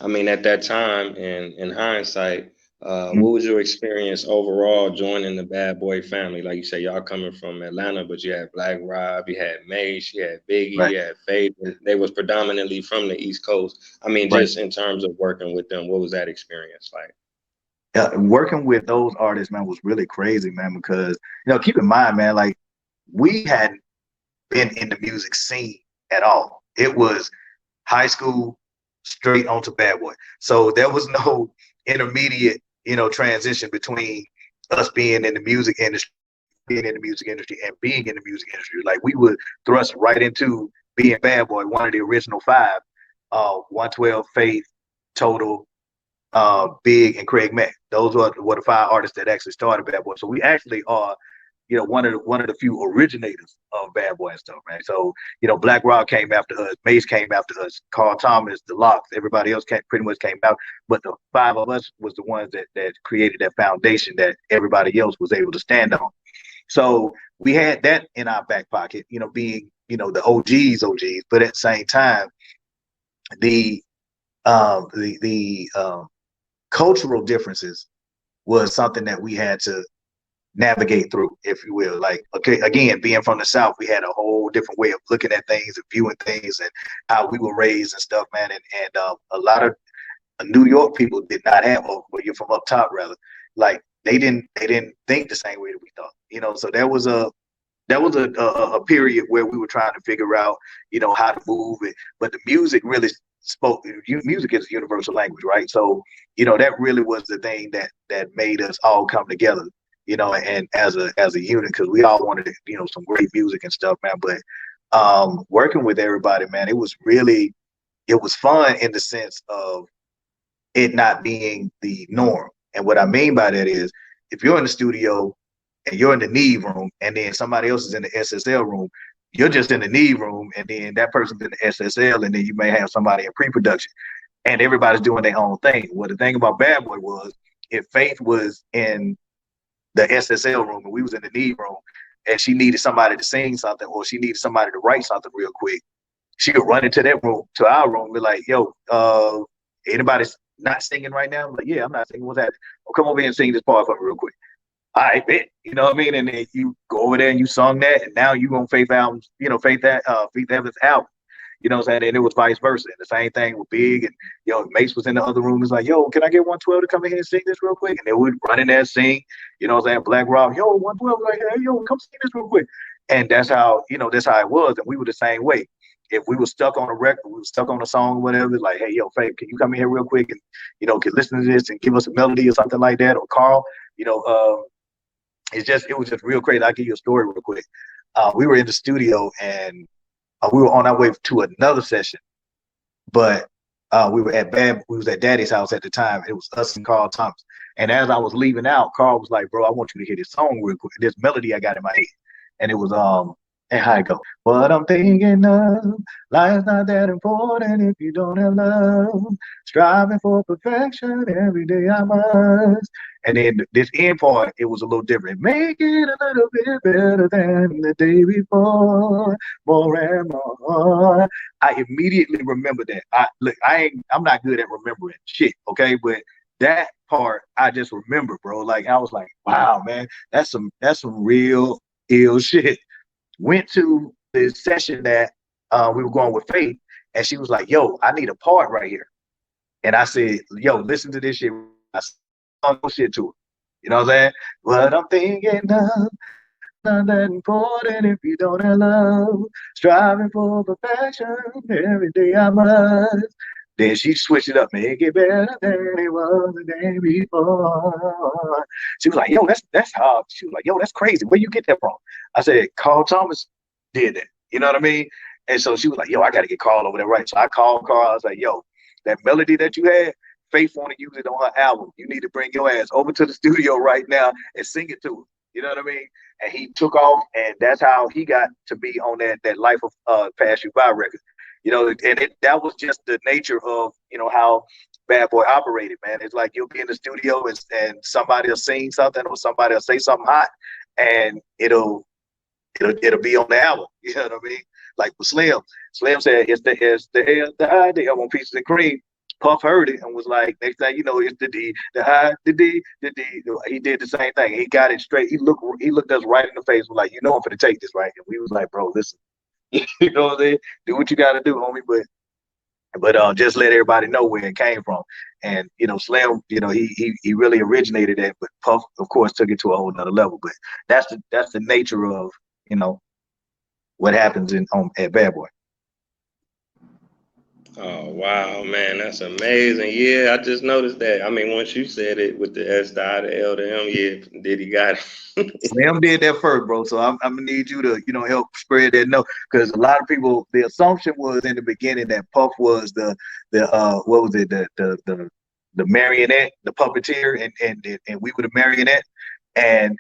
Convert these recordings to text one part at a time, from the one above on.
I mean, at that time, in hindsight, Mm. what was your experience overall joining the Bad Boy family? Like you said, y'all coming from Atlanta, but you had Black Rob, you had Mace, you had Biggie, Right, you had Faith. And they was predominantly from the East Coast. I mean, right. just in terms of working with them, what was that experience like? Working with those artists, man, was really crazy, man, because keep in mind, man, like we hadn't been in the music scene at all. It was high school straight onto Bad Boy. So there was no intermediate, transition between us being in the music industry, being in the music industry, and being in the music industry. Like we would thrust right into being Bad Boy, one of the original five, 112, Faith, Total, Big, and Craig Mack. Those were the five artists that actually started Bad Boy. So we actually are, one of the few originators of Bad Boy and stuff, man. So Black Rock came after us, Mace came after us, Carl Thomas, The Locks, everybody else pretty much came out. But the five of us was the ones that created that foundation that everybody else was able to stand on. So we had that in our back pocket, being the OGs, but at the same time, the the cultural differences was something that we had to navigate through, if you will. Like, okay, again, being from the South, we had a whole different way of looking at things and viewing things and how we were raised and stuff, man. And a lot of New York people did not have, or well, you're from up top rather, like they didn't think the same way that we thought. So there was a period where we were trying to figure out, how to move it, but the music really spoke. Music is a universal language, right? So, that really was the thing that made us all come together, and as a unit, because we all wanted, some great music and stuff, man. But working with everybody, man, it was fun in the sense of it not being the norm. And what I mean by that is, if you're in the studio and you're in the Neve room, and then somebody else is in the SSL room, you're just in the Neve room, and then that person's in the SSL, and then you may have somebody in pre-production, and everybody's doing their own thing. Well, the thing about Bad Boy was, if Faith was in the SSL room and we was in the Neve room, and she needed somebody to sing something, or she needed somebody to write something real quick, she could run into that room, to our room, and be like, yo, anybody's not singing right now? I'm like, yeah, I'm not singing. What's that? Oh, come over here and sing this part for me real quick. I bet, you know what I mean? And then you go over there and you sung that, and now you on Faith albums, Faith Evans album. You know what I'm saying? And it was vice versa. And the same thing with Big, and Mace was in the other room. It's like, yo, can I get 112 to come in here and sing this real quick? And they would run in there and sing, you know what I'm saying? Black Rock, yo, 112, like, hey, yo, come sing this real quick. And that's how it was. And we were the same way. If we were stuck on a record, we were stuck on a song or whatever, like, hey, yo, Faith, can you come in here real quick and, can listen to this and give us a melody or something like that? Or Carl, it was just real crazy. I'll give you a story real quick. We were in the studio, and we were on our way to another session, but we was at Daddy's house at the time. It was us and Carl Thomas. And as I was leaving out, Carl was like, bro, I want you to hear this song real quick, this melody I got in my head. And it was and how it go? What I'm thinking of, life's not that important if you don't have love. Striving for perfection every day I must. And then this end part, it was a little different. Make it a little bit better than the day before, more and more. I immediately remember that. I'm not good at remembering shit, okay? But that part I just remember, bro. Like I was like, wow, man, that's some real ill shit. Went to the session that we were going with Faith, and she was like, yo, I need a part right here. And I said, yo, listen to this shit. I sung shit to her. You know what I'm saying? What I'm thinking of, not that important if you don't have love. Striving for perfection every day I must. Then she switched it up, make it better than it was the day before. She was like, yo, that's hard. She was like, yo, that's crazy. Where you get that from? I said, Carl Thomas did that. You know what I mean? And so she was like, yo, I got to get Carl over there, right? So I called Carl. I was like, yo, that melody that you had, Faith want to use it on her album. You need to bring your ass over to the studio right now and sing it to her. You know what I mean? And he took off, and that's how he got to be on that Life of Pass You By record. That was just the nature of how Bad Boy operated, man. It's like you'll be in the studio, and somebody will sing something, or somebody will say something hot, and it'll be on the album. You know what I mean? Like with Slim said, it's the idea on Pieces and Cream. Puff heard it and was like, next thing you know, it's the D, the I, the D, the D. He did the same thing. He got it straight. He looked us right in the face. Was like, you know, I'm gonna take this, right? And we was like, bro, listen, you know what I'm saying? Do what you got to do, homie. But just let everybody know where it came from. And you know, Slim, you know, he really originated that, but Puff, of course, took it to a whole nother level. But that's the nature of, you know, what happens in at Bad Boy. Oh wow, man, that's amazing. Yeah, I just noticed that. I mean, once you said it with the S to I, the L to M, yeah, Diddy got it. Slim did that first, bro. So I'm gonna need you to, you know, help spread that note, because a lot of people, the assumption was in the beginning that Puff was the what was it, the marionette, the puppeteer, and we were the marionette, and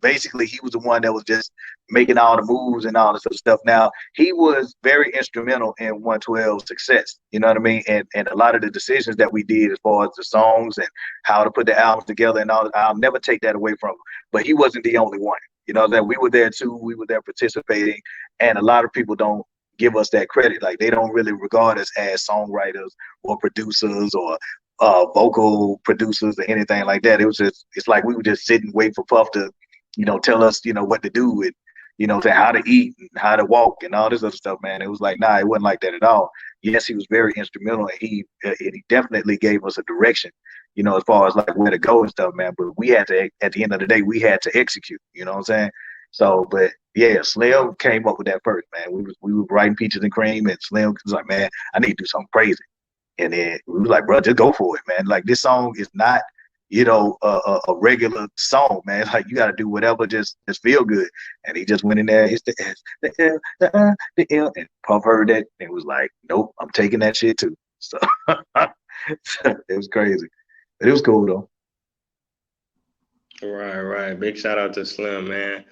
basically he was the one that was just making all the moves and all this other stuff. Now he was very instrumental in 112's success. You know what I mean? And a lot of the decisions that we did as far as the songs and how to put the albums together and all, I'll never take that away from him. But he wasn't the only one. You know that we were there too. We were there participating, and a lot of people don't give us that credit. Like they don't really regard us as songwriters or producers or vocal producers or anything like that. It was just, it's like we were just sitting waiting for Puff to, you know, tell us, you know, what to do and, you know, how to eat and how to walk and all this other stuff, man. It was like, nah, it wasn't like that at all. Yes, he was very instrumental, and he definitely gave us a direction, you know, as far as like where to go and stuff, man. But we had to, at the end of the day, we had to execute, you know what I'm saying? So, but yeah, Slim came up with that first, man. We were writing Peaches and Cream, and Slim was like, man, I need to do something crazy. And then we was like, bro, just go for it, man. Like this song is not, you know, a regular song, man. Like you got to do whatever, just feel good. And he just went in there. It's the S, the L, the L, and Puff heard that and was like, nope, I'm taking that shit too. So, so it was crazy, but it was cool though. Right, right. Big shout out to Slim, man.